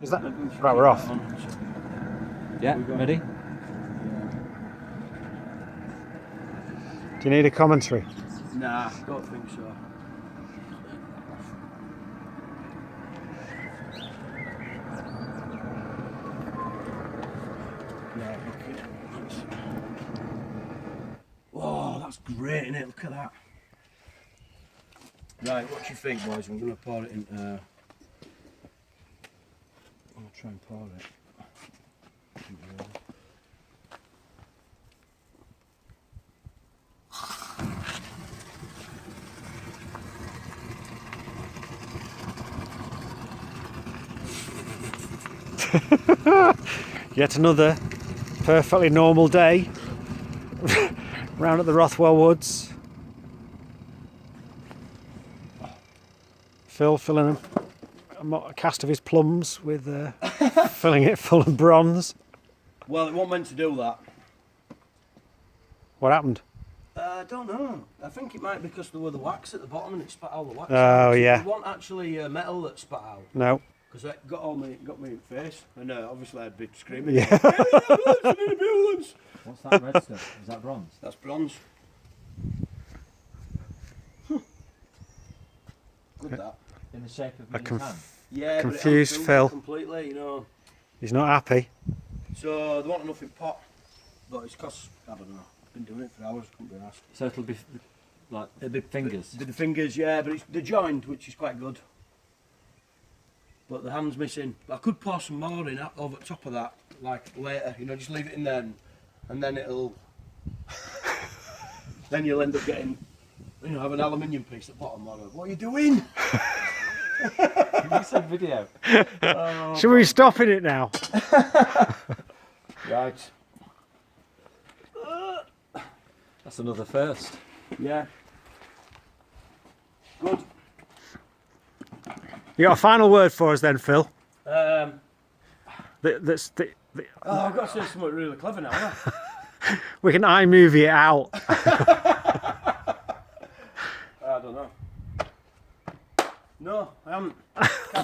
Is that right? We're off. Yeah, ready? Do you need a commentary? Nah, don't think so. Yeah, okay. Oh, that's great, isn't it? Look at that. Right, what do you think, boys? I'm going to pour it in. I'm going to try and pour it. Yet another perfectly normal day round at the Rothwell-Woods. Phil filling a cast of his plums with filling it full of bronze. Well, it wasn't meant to do that. What happened? I don't know. I think it might be because there was the wax at the bottom and it spat all the wax Oh, out. yeah. It wasn't actually metal that spat out. No. Because it got me in the face, and obviously I'd be screaming. Yeah. I need ambulance! What's that red stuff? Is that bronze? That's bronze. Good that. In the shape of A his hand? Yeah, confused but it Phil. completely, you know. He's not happy. So they want nothing pot, but it's cost. I don't know. I've been doing it for hours. Couldn't be asked. So it'll be like It'll be fingers? The fingers, yeah, but it's the joint, which is quite good. But the hand's missing. I could pour some more in over the top of that, like later. You know, just leave it in there, and then it'll. Then you'll end up getting, you know, have an aluminium piece at the bottom. Or what are you doing? You said video. Should we be stopping it now? Right. That's another first. Yeah. Good. You got a final word for us then, Phil? Oh, I've got to say something really clever now, haven't I? We can iMovie it out. I don't know. No, I haven't.